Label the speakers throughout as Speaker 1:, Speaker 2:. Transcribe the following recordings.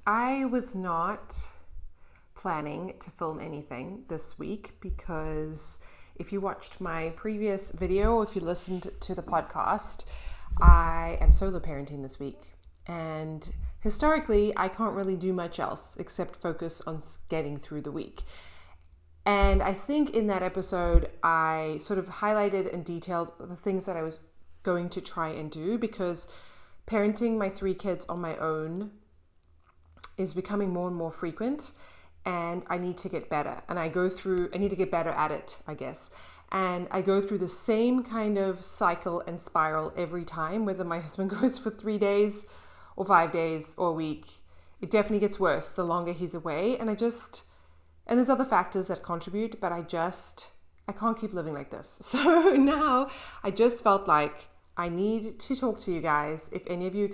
Speaker 1: I was not planning to film anything this week because if you watched my previous video, or if you listened to the podcast, I am solo parenting this week. And historically, I can't really do much else except focus on getting through the week. And I think in that episode, I sort of highlighted and detailed the things that I was going to try and do, because parenting my 3 kids on my own is becoming more and more frequent, and I need to get better. And I need to get better at it, I guess. And I go through the same kind of cycle and spiral every time, whether my husband goes for 3 days or 5 days or a week. It definitely gets worse the longer he's away. And there's other factors that contribute, but I can't keep living like this. So now I just felt like I need to talk to you guys if any of you are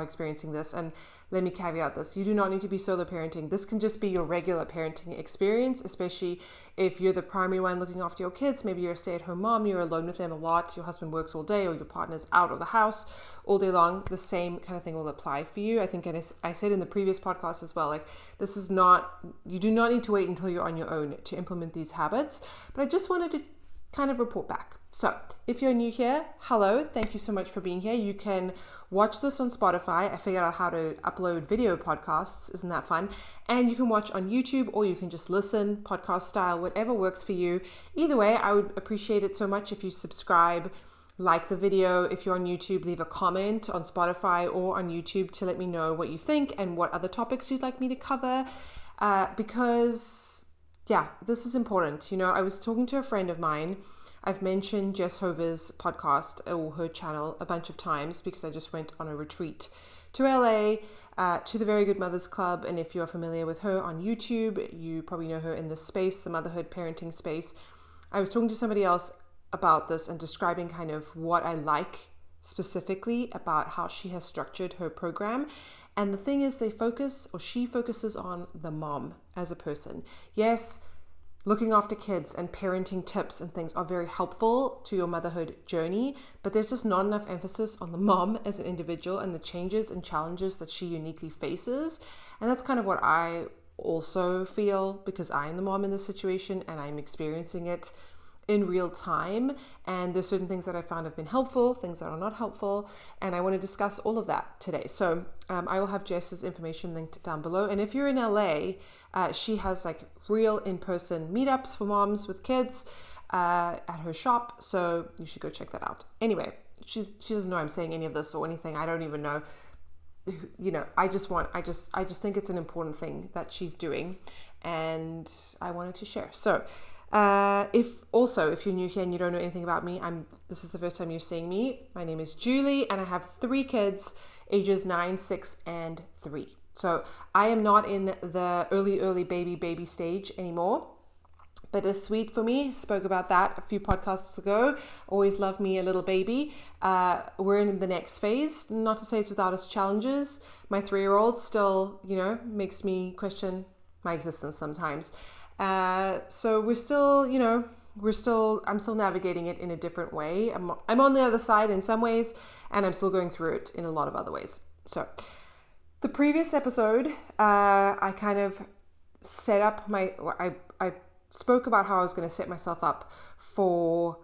Speaker 1: experiencing this. And let me caveat this. You do not need to be solo parenting. This can just be your regular parenting experience, especially if you're the primary one looking after your kids. Maybe you're a stay-at-home mom, you're alone with them a lot, your husband works all day, or your partner's out of the house all day long. The same kind of thing will apply for you. I think I said in the previous podcast as well, like you do not need to wait until you're on your own to implement these habits. But I just wanted to kind of report back. So if you're new here, hello, thank you so much for being here. You can watch this on Spotify. I figured out how to upload video podcasts. Isn't that fun? And you can watch on YouTube, or you can just listen podcast style, whatever works for you. Either way, I would appreciate it so much if you subscribe, like the video. If you're on YouTube, leave a comment on Spotify or on YouTube to let me know what you think and what other topics you'd like me to cover. Because this is important. I was talking to a friend of mine. I've mentioned Jess Hover's podcast or her channel a bunch of times because I just went on a retreat to LA, to the Very Good Mothers Club. And if you're familiar with her on YouTube, you probably know her in this space, the motherhood parenting space. I was talking to somebody else about this and describing kind of what I like specifically about how she has structured her program. And the thing is, she focuses on the mom as a person. Yes, looking after kids and parenting tips and things are very helpful to your motherhood journey, but there's just not enough emphasis on the mom as an individual and the changes and challenges that she uniquely faces. And that's kind of what I also feel, because I am the mom in this situation and I'm experiencing it in real time. And there's certain things that I found have been helpful, things that are not helpful, and I want to discuss all of that today. So I will have Jess's information linked down below. And if you're in LA, she has like real in-person meetups for moms with kids at her shop. So you should go check that out. Anyway, she doesn't know I'm saying any of this or anything. I don't even know. I just think it's an important thing that she's doing, and I wanted to share. So if you're new here and you don't know anything about me, this is the first time you're seeing me. My name is Julie, and I have 3 kids, ages 9, 6, and 3. So I am not in the early baby stage anymore, but it's sweet for me. Spoke about that a few podcasts ago. Always love me a little baby. We're in the next phase. Not to say it's without its challenges. My 3-year-old still, makes me question my existence sometimes. So we're still, I'm still navigating it in a different way. I'm on the other side in some ways, and I'm still going through it in a lot of other ways. So the previous episode, I kind of set up I spoke about how I was going to set myself up for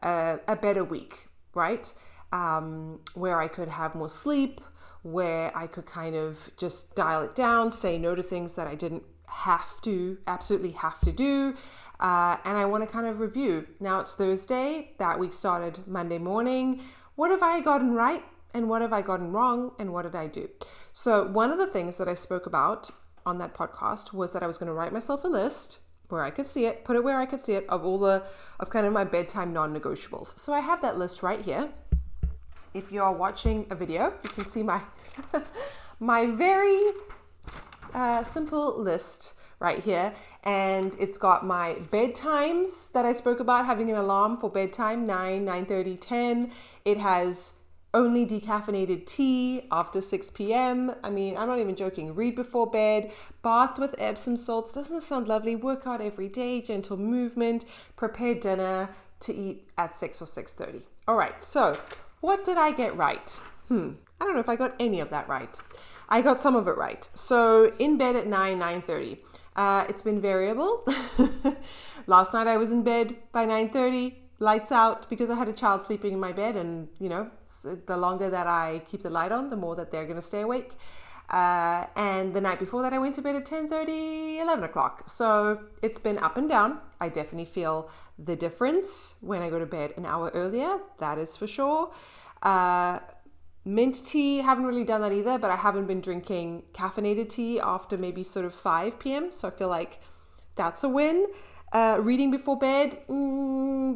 Speaker 1: a better week, right? Where I could have more sleep, where I could kind of just dial it down, say no to things that I didn't absolutely have to do. And I want to kind of review. Now it's Thursday. That week started Monday morning. What have I gotten right? And what have I gotten wrong? And what did I do? So one of the things that I spoke about on that podcast was that I was going to write myself a list where I could see it, put it where I could see it, of kind of my bedtime non-negotiables. So I have that list right here. If you are watching a video, you can see my my very simple list right here, and it's got my bedtimes that I spoke about, having an alarm for bedtime, 9, 9:30, 10. It has only decaffeinated tea after 6 p.m. I mean, I'm not even joking. Read before bed, bath with Epsom salts. Doesn't this sound lovely? Workout every day, gentle movement, prepare dinner to eat at 6 or 6:30. All right, so what did I get right? I don't know if I got any of that right. I got some of it right. So in bed at 9:30. It's been variable. Last night I was in bed by 9:30, lights out, because I had a child sleeping in my bed, and the longer that I keep the light on, the more that they're going to stay awake. And the night before that I went to bed at 10:30, 11 o'clock. So it's been up and down. I definitely feel the difference when I go to bed an hour earlier, that is for sure. Mint tea, haven't really done that either, but I haven't been drinking caffeinated tea after maybe sort of 5 p.m. So I feel like that's a win. Reading before bed,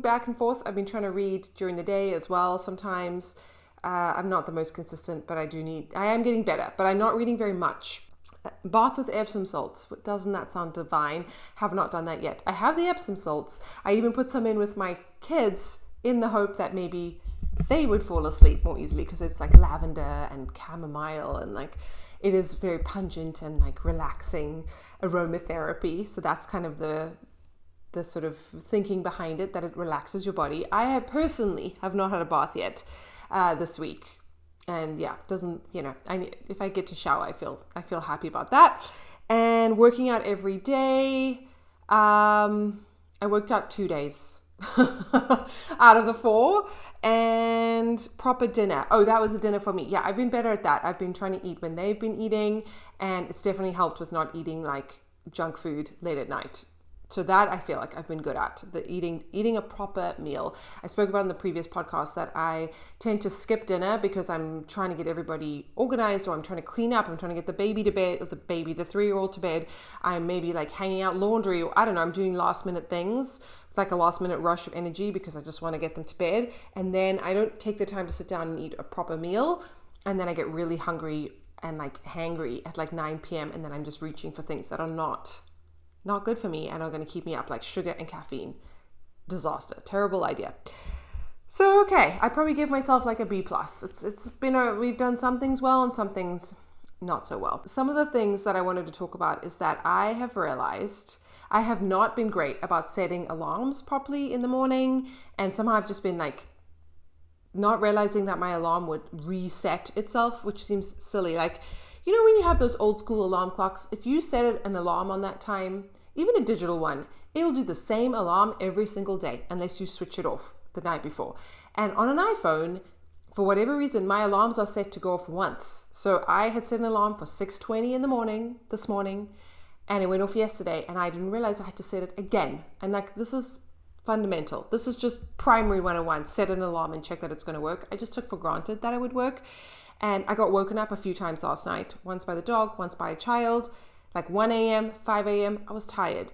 Speaker 1: back and forth. I've been trying to read during the day as well sometimes. I'm not the most consistent, but I am getting better, but I'm not reading very much. Bath with Epsom salts. Doesn't that sound divine? Have not done that yet. I have the Epsom salts. I even put some in with my kids in the hope that maybe they would fall asleep more easily, because it's like lavender and chamomile, and like it is very pungent and like relaxing aromatherapy. So that's kind of the sort of thinking behind it, that it relaxes your body. I personally have not had a bath yet this week. And yeah, if I get to shower, I feel happy about that. And working out every day. I worked out 2 days out of the 4, and proper dinner. Oh, that was a dinner for me. Yeah, I've been better at that. I've been trying to eat when they've been eating, and it's definitely helped with not eating like junk food late at night. So that I feel like I've been good at, the eating a proper meal. I spoke about in the previous podcast that I tend to skip dinner because I'm trying to get everybody organized, or I'm trying to clean up. I'm trying to get the baby to bed, or the 3-year-old to bed. I'm maybe like hanging out laundry, or I don't know, I'm doing last minute things. It's like a last minute rush of energy because I just want to get them to bed. And then I don't take the time to sit down and eat a proper meal. And then I get really hungry and like hangry at like 9 p.m. And then I'm just reaching for things that are not good for me and are going to keep me up, like sugar and caffeine. Disaster. Terrible idea. So, okay, I probably give myself like a B+. It's been we've done some things well and some things not so well. Some of the things that I wanted to talk about is that I have realized I have not been great about setting alarms properly in the morning, and somehow I've just been like not realizing that my alarm would reset itself, which seems silly. Like, when you have those old school alarm clocks, if you set an alarm on that time, even a digital one, it will do the same alarm every single day unless you switch it off the night before. And on an iPhone, for whatever reason, my alarms are set to go off once. So I had set an alarm for 6:20 in the morning this morning, and it went off yesterday, and I didn't realize I had to set it again. And like, this is fundamental. This is just primary 101. Set an alarm and check that it's going to work. I just took for granted that it would work. And I got woken up a few times last night, once by the dog, once by a child, like 1 a.m., 5 a.m. I was tired.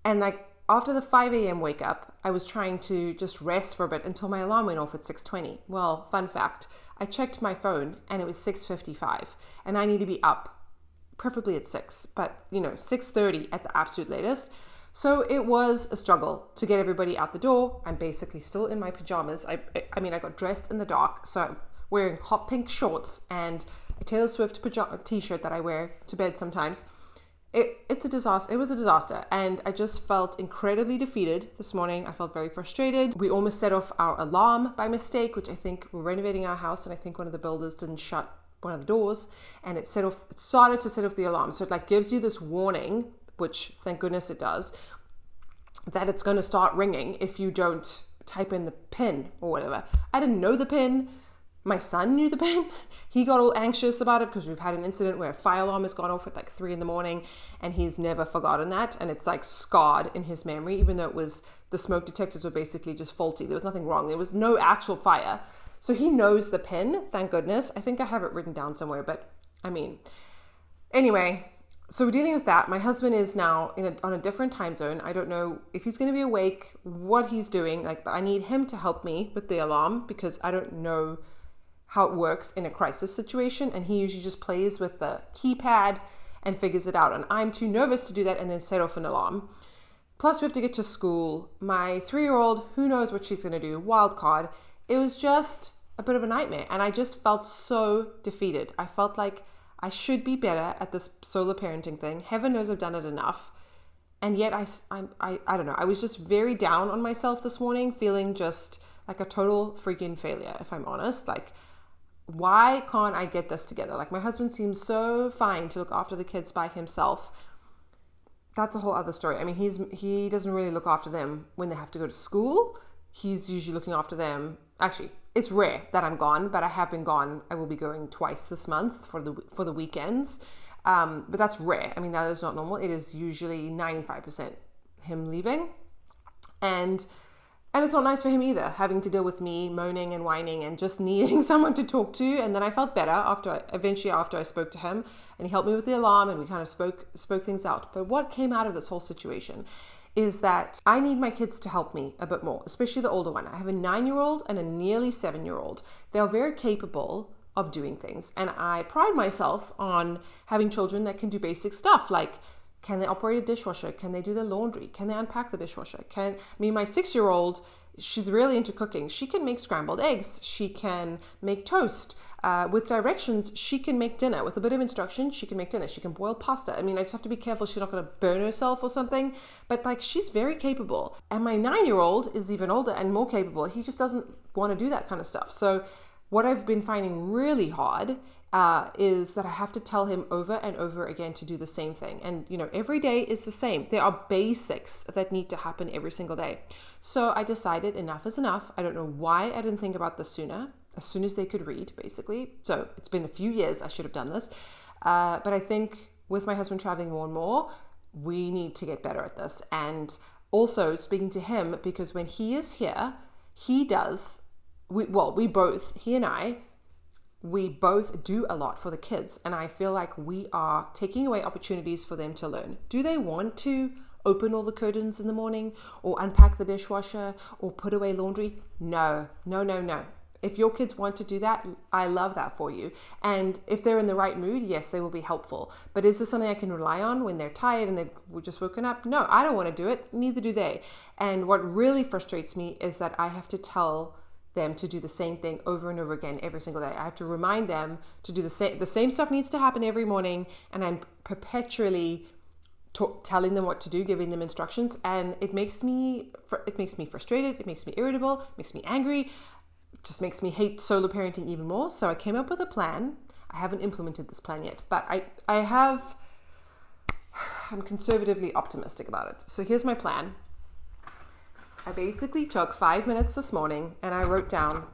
Speaker 1: And like after the 5 a.m. wake up, I was trying to just rest for a bit until my alarm went off at 6:20. Well, fun fact, I checked my phone and it was 6:55, and I need to be up, preferably at 6, but 6:30 at the absolute latest. So it was a struggle to get everybody out the door. I'm basically still in my pajamas. I got dressed in the dark, so I'm wearing hot pink shorts and a Taylor Swift t-shirt that I wear to bed sometimes. It's a disaster. It was a disaster. And I just felt incredibly defeated this morning. I felt very frustrated. We almost set off our alarm by mistake, which I think we're renovating our house, and I think one of the builders didn't shut one of the doors, and it started to set off the alarm. So it like gives you this warning, which thank goodness it does, that it's going to start ringing if you don't type in the PIN or whatever. I didn't know the PIN. My son knew the PIN. He got all anxious about it because we've had an incident where a fire alarm has gone off at like 3 a.m, and he's never forgotten that. And it's like scarred in his memory, even though the smoke detectors were basically just faulty. There was nothing wrong. There was no actual fire. So he knows the PIN, thank goodness. I think I have it written down somewhere, but anyway, so we're dealing with that. My husband is now on a different time zone. I don't know if he's going to be awake, what he's doing, but I need him to help me with the alarm because I don't know how it works in a crisis situation, and he usually just plays with the keypad and figures it out, and I'm too nervous to do that and then set off an alarm. Plus we have to get to school. My 3-year-old, who knows what she's going to do, wild card. It was just a bit of a nightmare, and I just felt so defeated. I felt like I should be better at this solo parenting thing. Heaven knows I've done it enough, and yet I don't know, I was just very down on myself this morning, feeling just like a total freaking failure, if I'm honest. Like, why can't I get this together? Like, my husband seems so fine to look after the kids by himself. That's a whole other story. I mean, he doesn't really look after them when they have to go to school. He's usually looking after them. Actually, it's rare that I'm gone, but I have been gone. I will be going twice this month for the weekends. But that's rare. I mean, that is not normal. It is usually 95% him leaving. And it's not nice for him either, having to deal with me moaning and whining and just needing someone to talk to. And then I felt better after I spoke to him, and he helped me with the alarm, and we kind of spoke things out. But what came out of this whole situation is that I need my kids to help me a bit more, especially the older one. I have a 9-year-old and a nearly 7-year-old. They are very capable of doing things. And I pride myself on having children that can do basic stuff, like, can they operate a dishwasher? Can they do the laundry? Can they unpack the dishwasher? My 6-year-old, she's really into cooking. She can make scrambled eggs. She can make toast. With directions, she can make dinner. With a bit of instruction, she can make dinner. She can boil pasta. I mean, I just have to be careful she's not going to burn herself or something. But like, she's very capable. And my 9-year-old is even older and more capable. He just doesn't want to do that kind of stuff. So what I've been finding really hard is that I have to tell him over and over again to do the same thing. And, every day is the same. There are basics that need to happen every single day. So I decided enough is enough. I don't know why I didn't think about this sooner, as soon as they could read, basically. So it's been a few years I should have done this. But I think with my husband traveling more and more, we need to get better at this. And also speaking to him, because when he is here, he and I, we both do a lot for the kids, and I feel like we are taking away opportunities for them to learn. Do they want to open all the curtains in the morning, or unpack the dishwasher, or put away laundry? No. If your kids want to do that, I love that for you. And if they're in the right mood, yes, they will be helpful. But is this something I can rely on when they're tired and they've just woken up? No, I don't want to do it. Neither do they. And what really frustrates me is that I have to tell them to do the same thing over and over again every single day. I have to remind them to do the same stuff needs to happen every morning, and I'm perpetually telling them what to do, giving them instructions, and it makes me frustrated, it makes me irritable, it makes me angry, it just makes me hate solo parenting even more. So I came up with a plan. I haven't implemented this plan yet, but I'm conservatively optimistic about it. So here's my plan. I basically took 5 minutes this morning and I wrote down,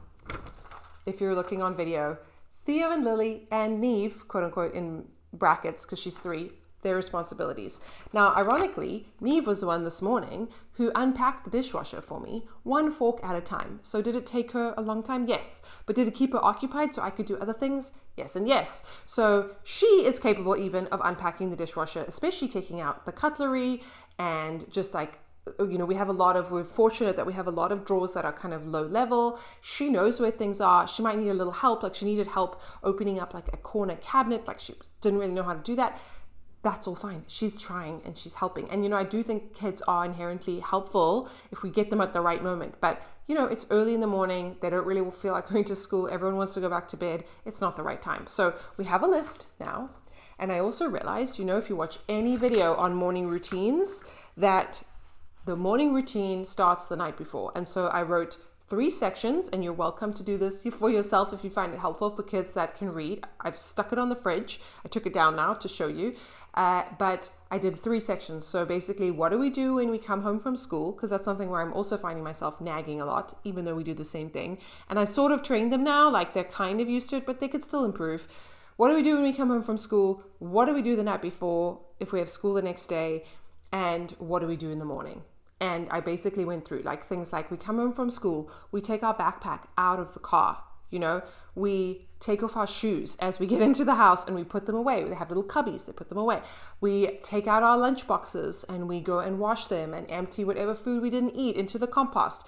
Speaker 1: if you're looking on video, Theo and Lily and Neve, quote unquote, in brackets, because she's 3, their responsibilities. Now, ironically, Neve was the one this morning who unpacked the dishwasher for me, 1 fork at a time. So did it take her a long time? Yes. But did it keep her occupied so I could do other things? Yes and yes. So she is capable even of unpacking the dishwasher, especially taking out the cutlery and just like, we're fortunate that we have a lot of drawers that are kind of low level. She knows where things are. She might need a little help. Like, she needed help opening up like a corner cabinet. Like, she didn't really know how to do that. That's all fine. She's trying and she's helping. And, I do think kids are inherently helpful if we get them at the right moment. But, it's early in the morning. They don't really feel like going to school. Everyone wants to go back to bed. It's not the right time. So we have a list now. And I also realized, if you watch any video on morning routines, that the morning routine starts the night before. And so I wrote 3 sections, and you're welcome to do this for yourself if you find it helpful for kids that can read. I've stuck it on the fridge. I took it down now to show you. But I did 3 sections. So basically, what do we do when we come home from school? Because that's something where I'm also finding myself nagging a lot, even though we do the same thing. And I sort of trained them now, like they're kind of used to it, but they could still improve. What do we do when we come home from school? What do we do the night before if we have school the next day? And what do we do in the morning? And I basically went through like things like, we come home from school, we take our backpack out of the car, we take off our shoes as we get into the house and we put them away. They have little cubbies, they put them away. We take out our lunch boxes and we go and wash them and empty whatever food we didn't eat into the compost.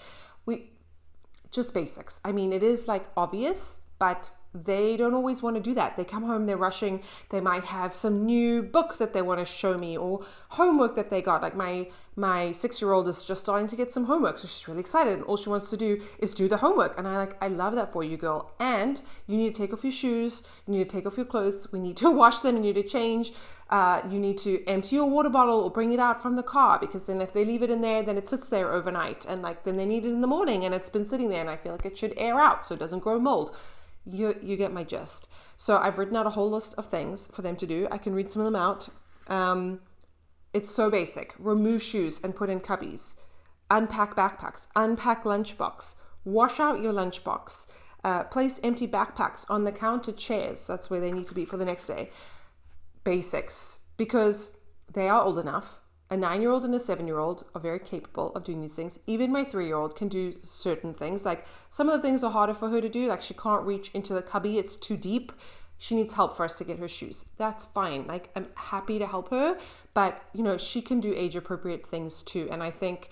Speaker 1: Just basics. I mean, it is like obvious, but they don't always want to do that. They come home, they're rushing. They might have some new book that they want to show me or homework that they got. Like my 6-year-old is just starting to get some homework. So she's really excited. And all she wants to do is do the homework. And I love that for you, girl. And you need to take off your shoes. You need to take off your clothes. We need to wash them. You need to change. You need to empty your water bottle or bring it out from the car, because then if they leave it in there, then it sits there overnight. And then they need it in the morning and it's been sitting there, and I feel like it should air out so it doesn't grow mold. You get my gist. So I've written out a whole list of things for them to do. I can read some of them out. It's so basic. Remove shoes and put in cubbies. Unpack backpacks. Unpack lunchbox. Wash out your lunchbox. Place empty backpacks on the counter chairs. That's where they need to be for the next day. Basics. Because they are old enough. A 9-year-old and a 7-year-old are very capable of doing these things. Even my 3-year-old can do certain things. Like some of the things are harder for her to do. Like she can't reach into the cubby. It's too deep. She needs help for us to get her shoes. That's fine. Like I'm happy to help her. But, she can do age appropriate things too. And I think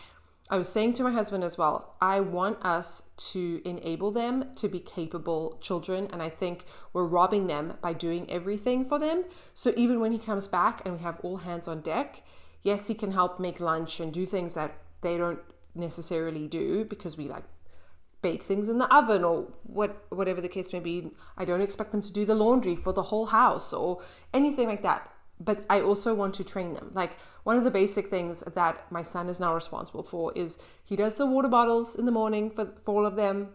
Speaker 1: I was saying to my husband as well, I want us to enable them to be capable children. And I think we're robbing them by doing everything for them. So even when he comes back and we have all hands on deck, yes, he can help make lunch and do things that they don't necessarily do because we like bake things in the oven or whatever the case may be. I don't expect them to do the laundry for the whole house or anything like that. But I also want to train them. Like one of the basic things that my son is now responsible for is he does the water bottles in the morning for all of them.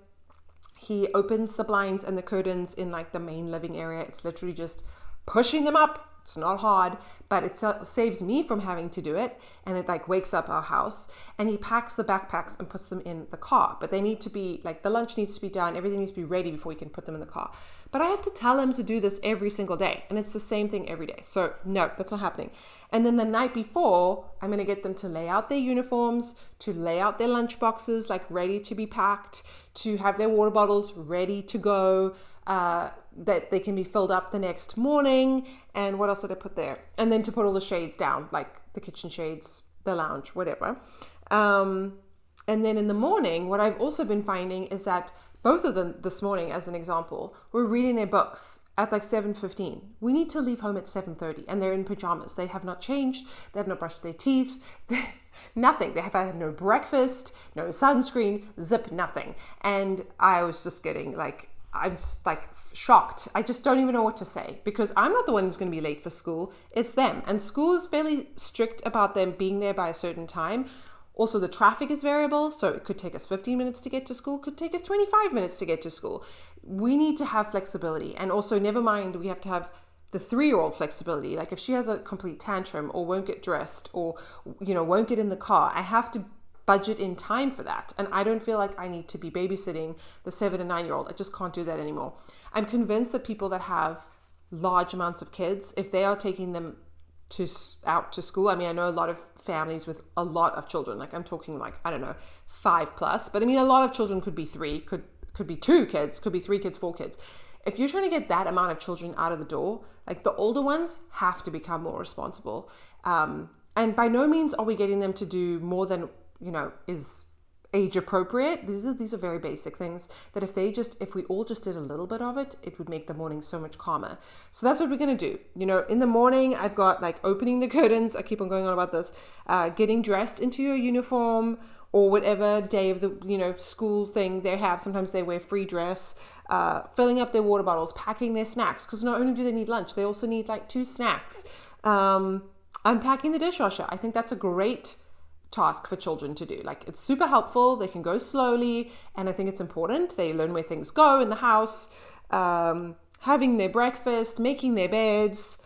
Speaker 1: He opens the blinds and the curtains in like the main living area. It's literally just pushing them up. It's not hard, but it saves me from having to do it. And it like wakes up our house. And he packs the backpacks and puts them in the car. But they need to be like the lunch needs to be done. Everything needs to be ready before he can put them in the car. But I have to tell him to do this every single day. And it's the same thing every day. So no, that's not happening. And then the night before, I'm going to get them to lay out their uniforms, to lay out their lunch boxes, like ready to be packed, to have their water bottles ready to go, that they can be filled up the next morning. And what else did I put there? And then to put all the shades down, like the kitchen shades, the lounge, whatever. And then in the morning, what I've also been finding is that both of them this morning, as an example, were reading their books at like 7:15. We need to leave home at 7:30 and they're in pajamas. They have not changed. They have not brushed their teeth. Nothing. They have had no breakfast, no sunscreen, zip, nothing. And I was just getting like, I'm just like shocked. I just don't even know what to say because I'm not the one who's going to be late for school. It's them. And school is fairly strict about them being there by a certain time. Also, the traffic is variable. So it could take us 15 minutes to get to school, could take us 25 minutes to get to school. We need to have flexibility. And also, never mind, we have to have the 3-year-old flexibility. Like if she has a complete tantrum or won't get dressed or, won't get in the car, I have to budget in time for that. And I don't feel like I need to be babysitting the 7 and 9-year-old. I just can't do that anymore. I'm convinced that people that have large amounts of kids, if they are taking them out to school, I mean, I know a lot of families with a lot of children, like I'm talking like, I don't know, 5+, but I mean, a lot of children could be 3, could be 2 kids, could be 3 kids, 4 kids. If you're trying to get that amount of children out of the door, like the older ones have to become more responsible. And by no means are we getting them to do more than is age appropriate. These are very basic things that if we all just did a little bit of it, it would make the morning so much calmer. So that's what we're going to do. In the morning, I've got like opening the curtains. I keep on going on about this, getting dressed into your uniform or whatever day of the, school thing they have. Sometimes they wear free dress, filling up their water bottles, packing their snacks. Because not only do they need lunch, they also need like 2 snacks, unpacking the dishwasher. I think that's a great task for children to do. Like it's super helpful. They can go slowly. And I think it's important. They learn where things go in the house, having their breakfast, making their beds,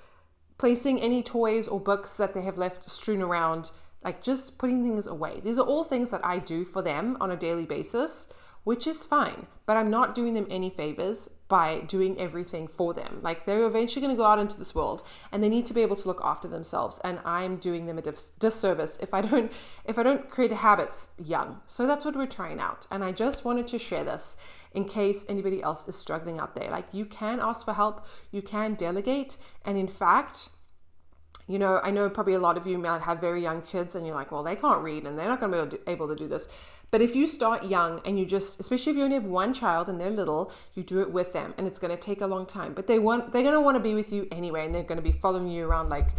Speaker 1: placing any toys or books that they have left strewn around, like just putting things away. These are all things that I do for them on a daily basis, which is fine, but I'm not doing them any favors by doing everything for them. Like they're eventually going to go out into this world and they need to be able to look after themselves, and I'm doing them a disservice if I don't create habits young. So that's what we're trying out. And I just wanted to share this in case anybody else is struggling out there. Like you can ask for help, you can delegate. And in fact, I know probably a lot of you might have very young kids and you're like, well, they can't read and they're not going to be able to do this. But if you start young and especially if you only have one child and they're little, you do it with them, and it's going to take a long time. But they're going to want to be with you anyway, and they're going to be following you around like,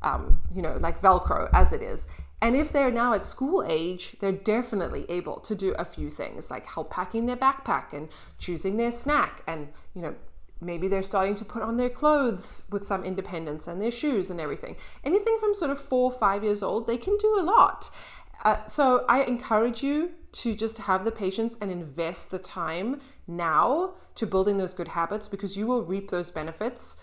Speaker 1: like Velcro as it is. And if they're now at school age, they're definitely able to do a few things like help packing their backpack and choosing their snack, and maybe they're starting to put on their clothes with some independence and their shoes and everything. Anything from sort of 4 or 5 years old, they can do a lot. So I encourage you to just have the patience and invest the time now to building those good habits, because you will reap those benefits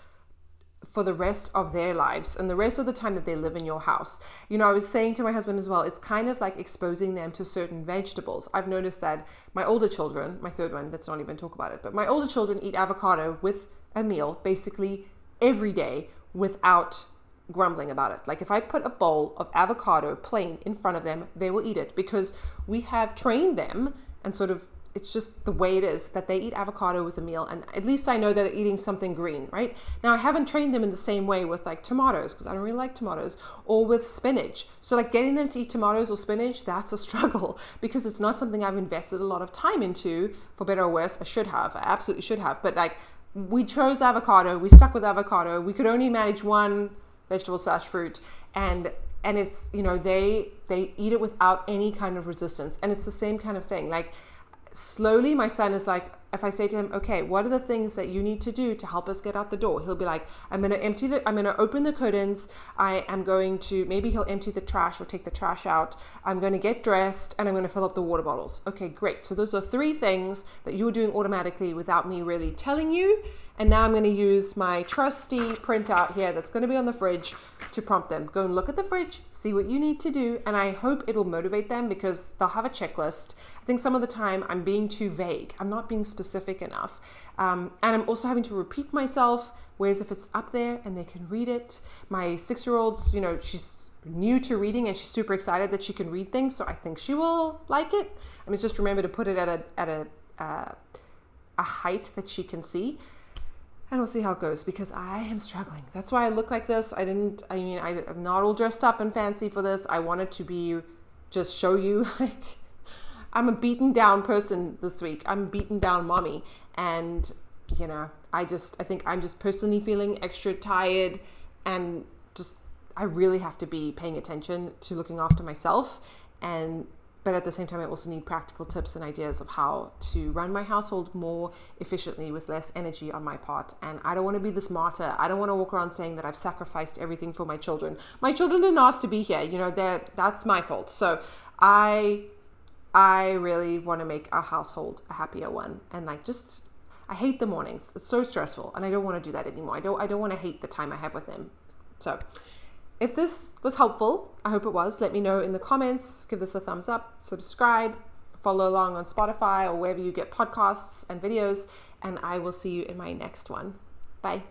Speaker 1: for the rest of their lives and the rest of the time that they live in your house. I was saying to my husband as well, it's kind of like exposing them to certain vegetables. I've noticed that my older children, my third one, let's not even talk about it, but my older children eat avocado with a meal basically every day without grumbling about it. Like if I put a bowl of avocado plain in front of them, they will eat it, because we have trained them, and sort of it's just the way it is that they eat avocado with a meal, and at least I know that they're eating something green, right? Now I haven't trained them in the same way with like tomatoes, because I don't really like tomatoes, or with spinach. So like getting them to eat tomatoes or spinach, that's a struggle, because it's not something I've invested a lot of time into, for better or worse. I absolutely should have, but like we chose avocado, we stuck with avocado. We could only manage one vegetable/fruit, and it's, they eat it without any kind of resistance. And it's the same kind of thing. Like slowly my son is like, if I say to him, okay, what are the things that you need to do to help us get out the door? He'll be like, I'm going to open the curtains. Maybe he'll empty the trash or take the trash out. I'm going to get dressed, and I'm going to fill up the water bottles. Okay, great. So those are 3 things that you were doing automatically without me really telling you. And now I'm going to use my trusty printout here that's going to be on the fridge to prompt them. Go and look at the fridge, see what you need to do. And I hope it will motivate them, because they'll have a checklist. I think some of the time I'm being too vague. I'm not being specific enough. And I'm also having to repeat myself, whereas if it's up there and they can read it. My 6-year-old's, she's new to reading, and she's super excited that she can read things. So I think she will like it. I mean, just remember to put it at a height that she can see. And we'll see how it goes, because I am struggling. That's why I look like this. I'm not all dressed up and fancy for this. I wanted to just show you, like, I'm a beaten down person this week. I'm a beaten down mommy. And, I think I'm just personally feeling extra tired, and I really have to be paying attention to looking after myself. But at the same time, I also need practical tips and ideas of how to run my household more efficiently with less energy on my part. And I don't want to be this martyr. I don't want to walk around saying that I've sacrificed everything for my children. My children didn't ask to be here. That's my fault. So I really want to make our household a happier one. And I hate the mornings. It's so stressful, and I don't want to do that anymore. I don't want to hate the time I have with them. So if this was helpful, I hope it was. Let me know in the comments. Give this a thumbs up, subscribe, follow along on Spotify or wherever you get podcasts and videos, and I will see you in my next one. Bye.